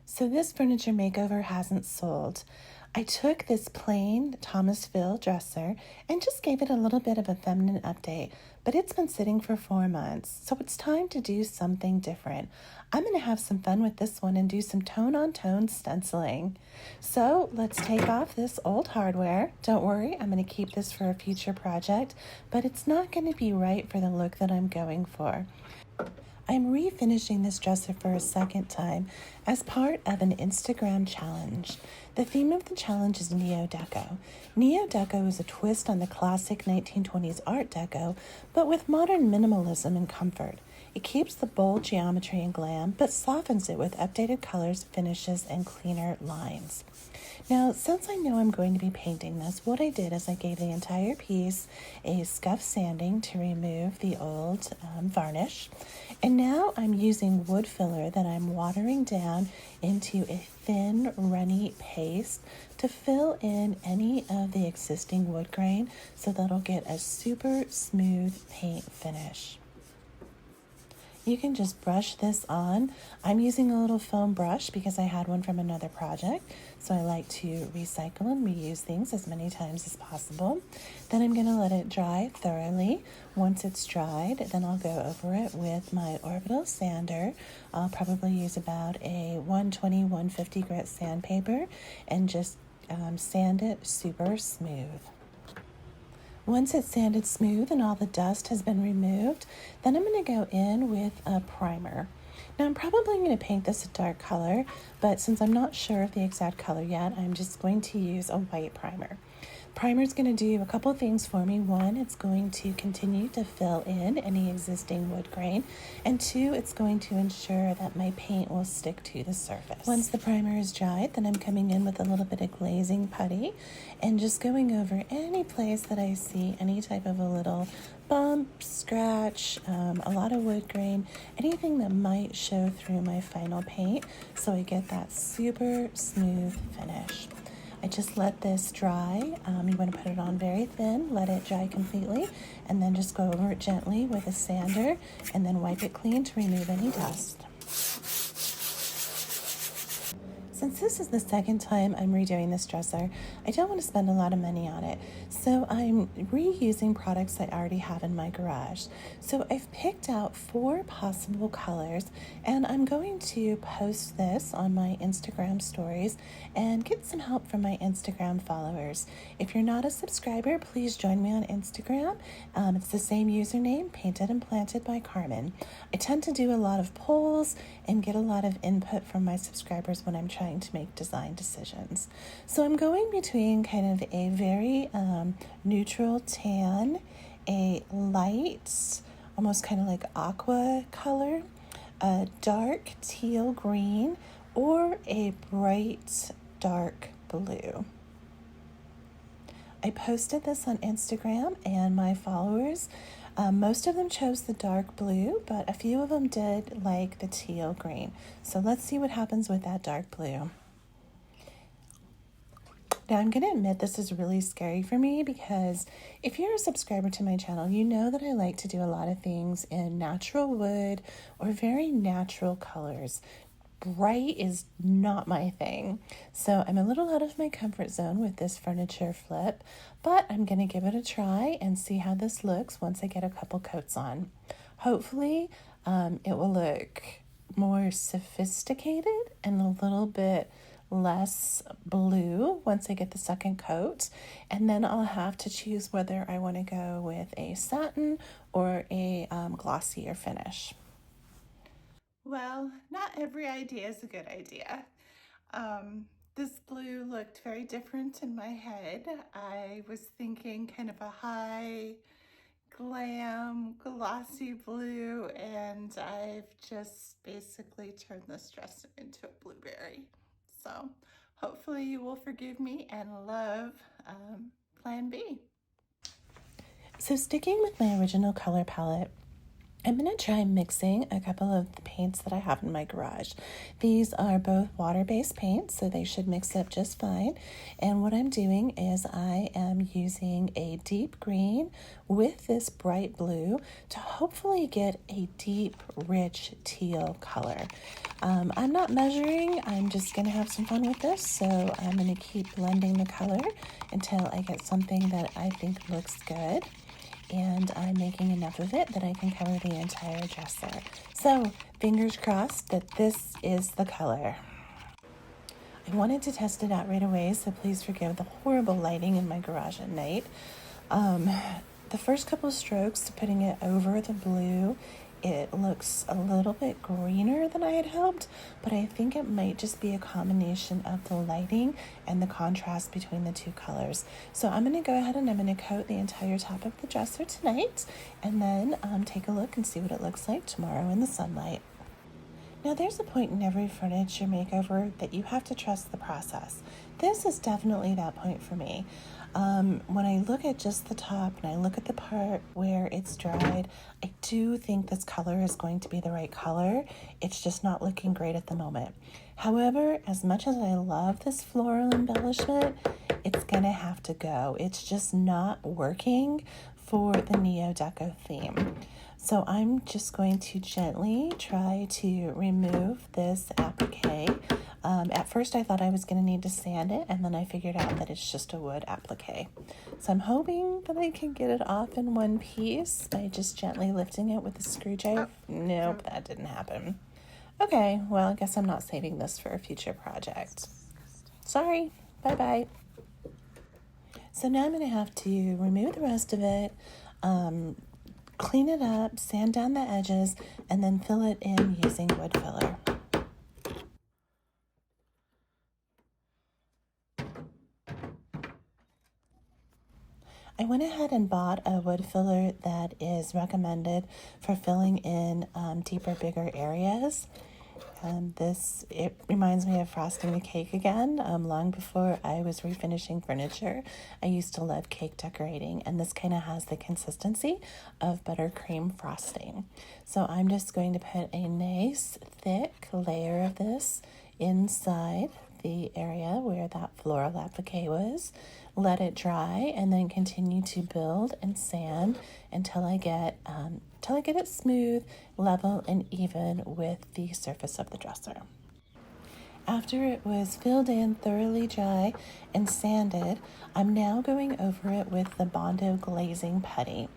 So this furniture makeover hasn't sold. I took this plain Thomasville dresser and just gave it a little bit of a feminine update, but it's been sitting for 4 months, so it's time to do something different. I'm going to have some fun with this one and do some tone-on-tone stenciling. So let's take off this old hardware. Don't worry, I'm going to keep this for a future project, but it's not going to be right for the look that I'm going for. I'm refinishing this dresser for a second time as part of an Instagram challenge. The theme of the challenge is Neo Deco. Neo Deco is a twist on the classic 1920s Art Deco, but with modern minimalism and comfort. It keeps the bold geometry and glam, but softens it with updated colors, finishes, and cleaner lines. Now, since I know I'm going to be painting this, what I did is I gave the entire piece a scuff sanding to remove the old varnish. And now I'm using wood filler that I'm watering down into a thin, runny paste to fill in any of the existing wood grain so that it'll get a super smooth paint finish. You can just brush this on. I'm using a little foam brush because I had one from another project, so I like to recycle and reuse things as many times as possible. Then I'm going to let it dry thoroughly. Once it's dried, then I'll go over it with my orbital sander. I'll probably use about a 120-150 grit sandpaper and just sand it super smooth. Once it's sanded smooth and all the dust has been removed, then I'm going to go in with a primer. Now I'm probably going to paint this a dark color, but since I'm not sure of the exact color yet, I'm just going to use a white primer. Primer is going to do a couple of things for me. One, it's going to continue to fill in any existing wood grain, and two, it's going to ensure that my paint will stick to the surface. Once the primer is dried, then I'm coming in with a little bit of glazing putty and just going over any place that I see any type of a little bump, scratch, a lot of wood grain, anything that might show through my final paint so I get that super smooth finish. I just let this dry. You want to put it on very thin, let it dry completely, and then just go over it gently with a sander and then wipe it clean to remove any dust. Since this is the second time I'm redoing this dresser, I don't want to spend a lot of money on it, so I'm reusing products I already have in my garage. So I've picked out 4 possible colors, and I'm going to post this on my Instagram stories and get some help from my Instagram followers. If you're not a subscriber, please join me on Instagram. It's the same username, Painted and Planted by Carmen. I tend to do a lot of polls and get a lot of input from my subscribers when I'm trying to make design decisions. So I'm going between kind of a very neutral tan, a light, almost kind of like aqua color, a dark teal green, or a bright dark blue. I posted this on Instagram and my followers, most of them chose the dark blue, but a few of them did like the teal green. So let's see what happens with that dark blue. Now I'm going to admit this is really scary for me because if you're a subscriber to my channel, you know that I like to do a lot of things in natural wood or very natural colors. Bright is not my thing, so I'm a little out of my comfort zone with this furniture flip, but I'm going to give it a try and see how this looks once I get a couple coats on. Hopefully it will look more sophisticated and a little bit less blue once I get the second coat, and then I'll have to choose whether I want to go with a satin or a glossier finish. Well, not every idea is a good idea. This blue looked very different in my head. I was thinking kind of a high glam glossy blue, and I've just basically turned this dresser into a blueberry. So hopefully you will forgive me and love Plan B. So sticking with my original color palette, I'm going to try mixing a couple of the paints that I have in my garage. These are both water-based paints, so they should mix up just fine. And what I'm doing is I am using a deep green with this bright blue to hopefully get a deep, rich teal color. I'm not measuring, I'm just going to have some fun with this, so I'm going to keep blending the color until I get something that I think looks good. And I'm making enough of it that I can cover the entire dresser. So, fingers crossed that this is the color. I wanted to test it out right away, so please forgive the horrible lighting in my garage at night. The first couple of strokes, putting it over the blue, it looks a little bit greener than I had hoped, but I think it might just be a combination of the lighting and the contrast between the two colors. So I'm going to go ahead and I'm going to coat the entire top of the dresser tonight, and then take a look and see what it looks like tomorrow in the sunlight. Now, there's a point in every furniture makeover that you have to trust the process. This is definitely that point for me. When I look at just the top and I look at the part where it's dried, I do think this color is going to be the right color. It's just not looking great at the moment. However, as much as I love this floral embellishment, it's gonna have to go. It's just not working for the Neo Deco theme. So I'm just going to gently try to remove this applique. At first I thought I was going to need to sand it, and then I figured out that it's just a wood applique. So I'm hoping that I can get it off in one piece by just gently lifting it with a screwdriver. Nope, that didn't happen. Okay, well, I guess I'm not saving this for a future project. Sorry, bye-bye. So now I'm going to have to remove the rest of it, clean it up, sand down the edges, and then fill it in using wood filler. I went ahead and bought a wood filler that is recommended for filling in deeper, bigger areas. It reminds me of frosting a cake again. Long before I was refinishing furniture, I used to love cake decorating, and this kind of has the consistency of buttercream frosting. So I'm just going to put a nice thick layer of this inside the area where that floral applique was, let it dry, and then continue to build and sand until I get it smooth, level, and even with the surface of the dresser. After it was filled in, thoroughly dry, and sanded, I'm now going over it with the Bondo glazing putty.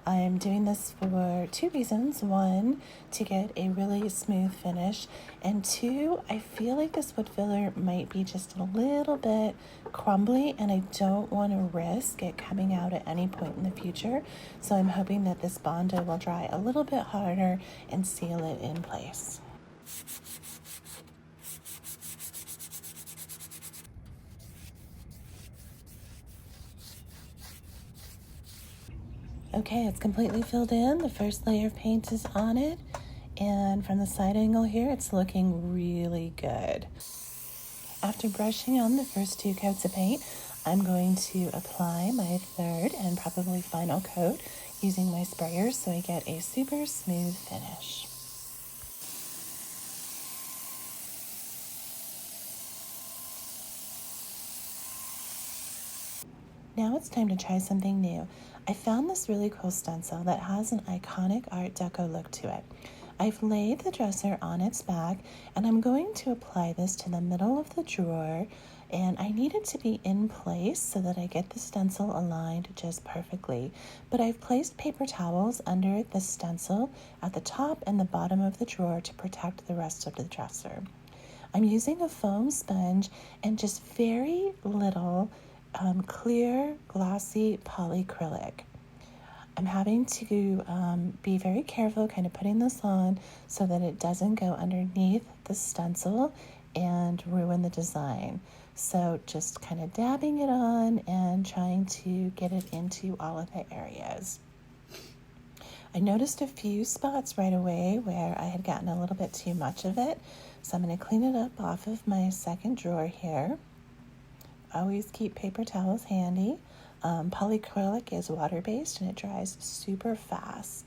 I'm doing this for two reasons. One, to get a really smooth finish, and two, I feel like this wood filler might be just a little bit crumbly, and I don't want to risk it coming out at any point in the future. So I'm hoping that this Bondo will dry a little bit harder and seal it in place. Okay, it's completely filled in. The first layer of paint is on it, and from the side angle here, it's looking really good. After brushing on the first two coats of paint, I'm going to apply my third and probably final coat using my sprayer so I get a super smooth finish. Now it's time to try something new. I found this really cool stencil that has an iconic Art Deco look to it. I've laid the dresser on its back, and I'm going to apply this to the middle of the drawer, and I need it to be in place so that I get the stencil aligned just perfectly. But I've placed paper towels under the stencil at the top and the bottom of the drawer to protect the rest of the dresser. I'm using a foam sponge and just very little clear, glossy polyacrylic. I'm having to be very careful kind of putting this on so that it doesn't go underneath the stencil and ruin the design. So just kind of dabbing it on and trying to get it into all of the areas. I noticed a few spots right away where I had gotten a little bit too much of it, so I'm going to clean it up off of my second drawer here. Always keep paper towels handy. Polyacrylic is water-based and it dries super fast.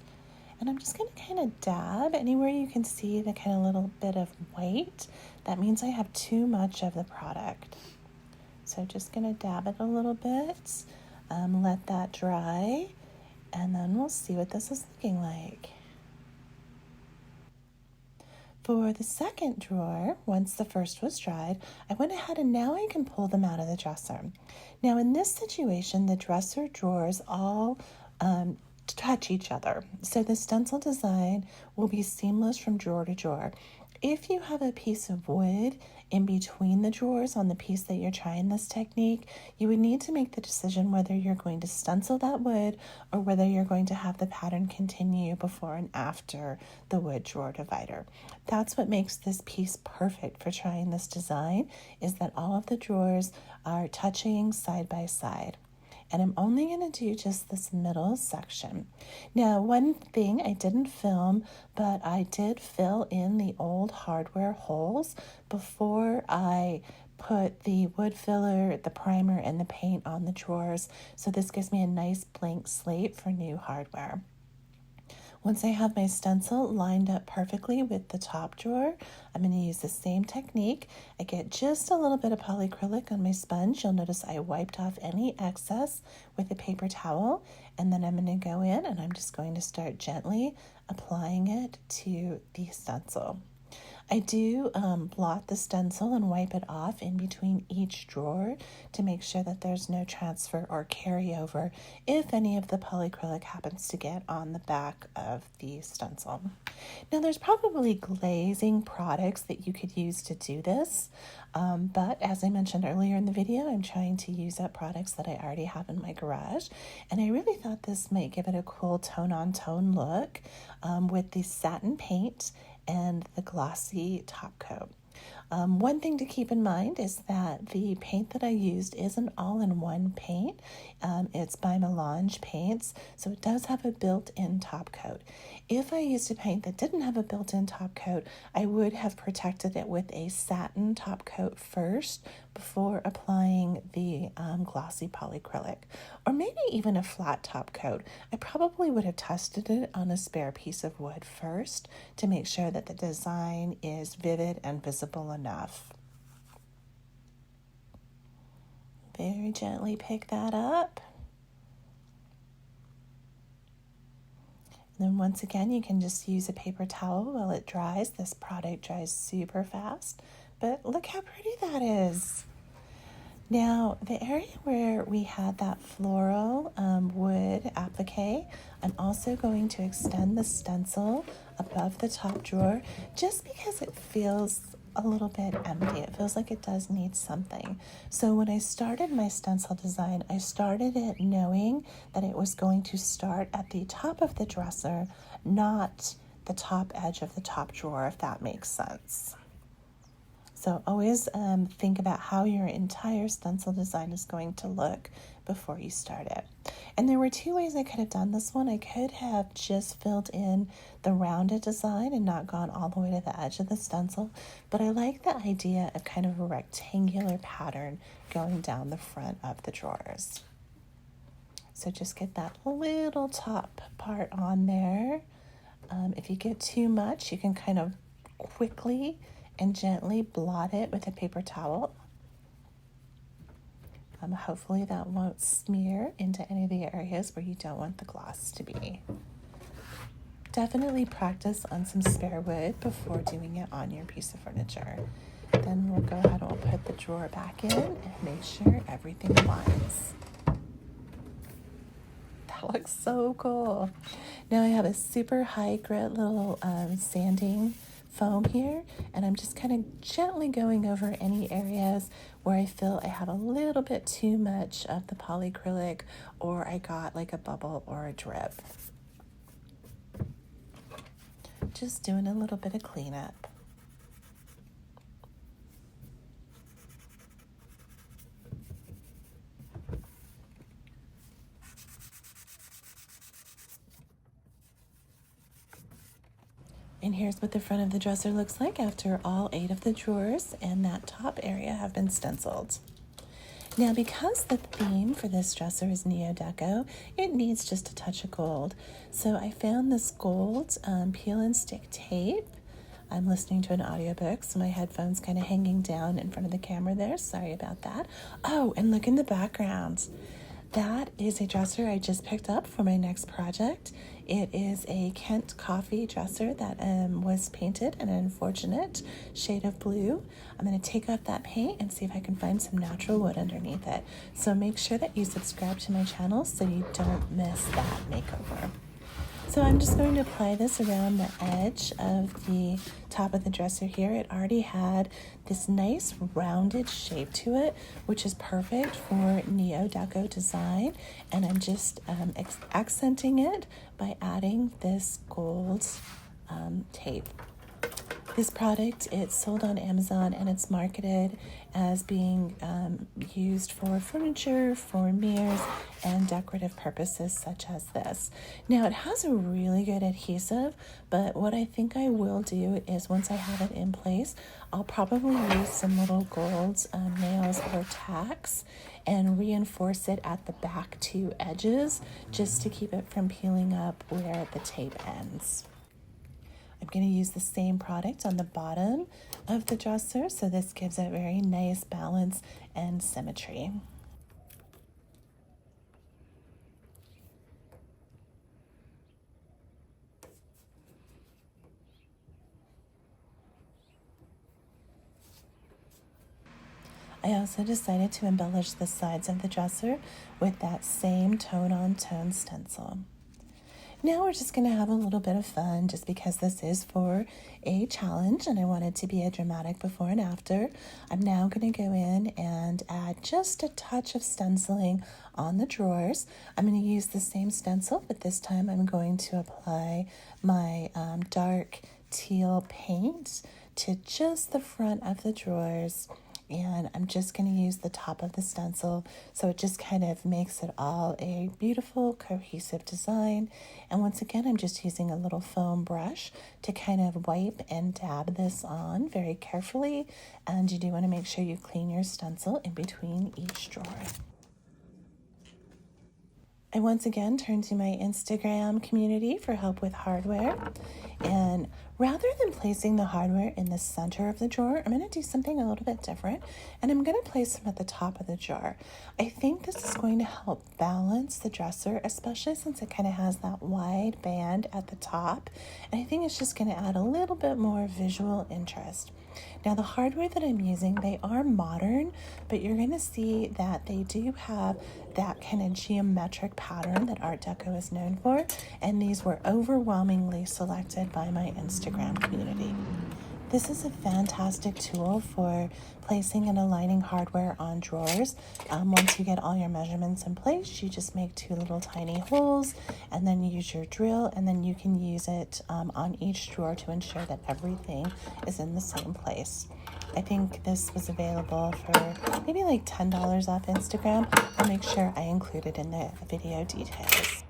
And I'm just going to kind of dab anywhere you can see the kind of little bit of white. That means I have too much of the product. So just going to dab it a little bit, let that dry, and then we'll see what this is looking like. For the second drawer, once the first was dried, I went ahead and now I can pull them out of the dresser. Now in this situation, the dresser drawers all touch each other. So the stencil design will be seamless from drawer to drawer. If you have a piece of wood in between the drawers on the piece that you're trying this technique, you would need to make the decision whether you're going to stencil that wood or whether you're going to have the pattern continue before and after the wood drawer divider. That's what makes this piece perfect for trying this design, is that all of the drawers are touching side by side. And I'm only going to do just this middle section. Now, one thing I didn't film, but I did fill in the old hardware holes before I put the wood filler, the primer, and the paint on the drawers. So this gives me a nice blank slate for new hardware. Once I have my stencil lined up perfectly with the top drawer, I'm going to use the same technique. I get just a little bit of polyacrylic on my sponge. You'll notice I wiped off any excess with a paper towel, and then I'm going to go in and I'm just going to start gently applying it to the stencil. I do blot the stencil and wipe it off in between each drawer to make sure that there's no transfer or carryover if any of the polyacrylic happens to get on the back of the stencil. Now there's probably glazing products that you could use to do this, but as I mentioned earlier in the video, I'm trying to use up products that I already have in my garage, and I really thought this might give it a cool tone-on-tone look with the satin paint and the glossy top coat. One thing to keep in mind is that the paint that I used is an all-in-one paint. It's by Melange Paints, so it does have a built-in top coat. If I used a paint that didn't have a built-in top coat, I would have protected it with a satin top coat first before applying the glossy polyacrylic, or maybe even a flat top coat. I probably would have tested it on a spare piece of wood first to make sure that the design is vivid and visible enough. Very gently pick that up. And then once again, you can just use a paper towel while it dries. This product dries super fast, but look how pretty that is. Now, the area where we had that floral wood applique, I'm also going to extend the stencil above the top drawer just because it feels a little bit empty. It feels like it does need something. So when I started my stencil design, I started it knowing that it was going to start at the top of the dresser, not the top edge of the top drawer, if that makes sense. So always think about how your entire stencil design is going to look before you start it. And there were two ways I could have done this one. I could have just filled in the rounded design and not gone all the way to the edge of the stencil, but I like the idea of kind of a rectangular pattern going down the front of the drawers. So just get that little top part on there. If you get too much, you can kind of quickly and gently blot it with a paper towel. Hopefully that won't smear into any of the areas where you don't want the gloss to be. Definitely practice on some spare wood before doing it on your piece of furniture. Then we'll go ahead and we'll put the drawer back in and make sure everything aligns. That looks so cool. Now I have a super high grit little sanding foam here, and I'm just kind of gently going over any areas where I feel I have a little bit too much of the polyacrylic, or I got like a bubble or a drip. Just doing a little bit of cleanup. And here's what the front of the dresser looks like after all 8 of the drawers and that top area have been stenciled. Now, because the theme for this dresser is Neo Deco, it needs just a touch of gold. So I found this gold peel and stick tape. I'm listening to an audiobook, so my headphone's kind of hanging down in front of the camera there. Sorry about that. Oh, and look in the background. That is a dresser I just picked up for my next project. It is a Kent coffee dresser that was painted in an unfortunate shade of blue. I'm going to take off that paint and see if I can find some natural wood underneath it. So make sure that you subscribe to my channel so you don't miss that makeover. So I'm just going to apply this around the edge of the top of the dresser here. It already had this nice rounded shape to it, which is perfect for Neo Deco Design. And I'm just accenting it by adding this gold tape. This product, it's sold on Amazon and it's marketed as being used for furniture, for mirrors, and decorative purposes such as this. Now, it has a really good adhesive, but what I think I will do is once I have it in place, I'll probably use some little gold nails or tacks and reinforce it at the back two edges just to keep it from peeling up where the tape ends. I'm going to use the same product on the bottom of the dresser, so this gives it very nice balance and symmetry. I also decided to embellish the sides of the dresser with that same Tone-on-Tone stencil. Now we're just going to have a little bit of fun just because this is for a challenge and I want it to be a dramatic before and after. I'm now going to go in and add just a touch of stenciling on the drawers. I'm going to use the same stencil, but this time I'm going to apply my dark teal paint to just the front of the drawers. And I'm just going to use the top of the stencil so it just kind of makes it all a beautiful cohesive design. And once again, I'm just using a little foam brush to kind of wipe and dab this on very carefully. And you do want to make sure you clean your stencil in between each drawer. I once again turned to my Instagram community for help with hardware. And rather than placing the hardware in the center of the drawer, I'm going to do something a little bit different. And I'm going to place them at the top of the jar. I think this is going to help balance the dresser, especially since it kind of has that wide band at the top. And I think it's just going to add a little bit more visual interest. Now, the hardware that I'm using, they are modern, but you're going to see that they do have that kind of geometric pattern that Art Deco is known for, and these were overwhelmingly selected by my Instagram community. This is a fantastic tool for placing and aligning hardware on drawers. Once you get all your measurements in place, you just make two little tiny holes and then use your drill, and then you can use it on each drawer to ensure that everything is in the same place. I think this was available for maybe like $10 off Instagram. I'll make sure I include it in the video details.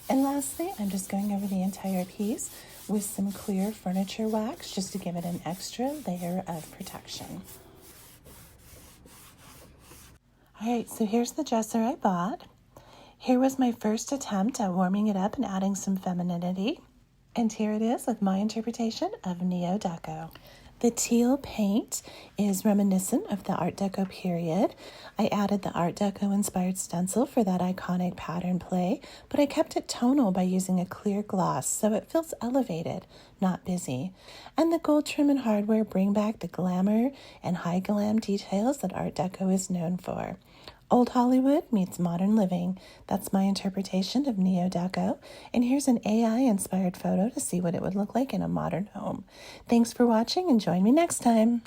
And lastly, I'm just going over the entire piece with some clear furniture wax just to give it an extra layer of protection. Alright, so here's the dresser I bought. Here was my first attempt at warming it up and adding some femininity. And here it is with my interpretation of Neo Deco. The teal paint is reminiscent of the Art Deco period. I added the Art Deco inspired stencil for that iconic pattern play, but I kept it tonal by using a clear gloss so it feels elevated, not busy. And the gold trim and hardware bring back the glamour and high glam details that Art Deco is known for. Old Hollywood meets modern living. That's my interpretation of Neo Deco. And here's an AI-inspired photo to see what it would look like in a modern home. Thanks for watching and join me next time.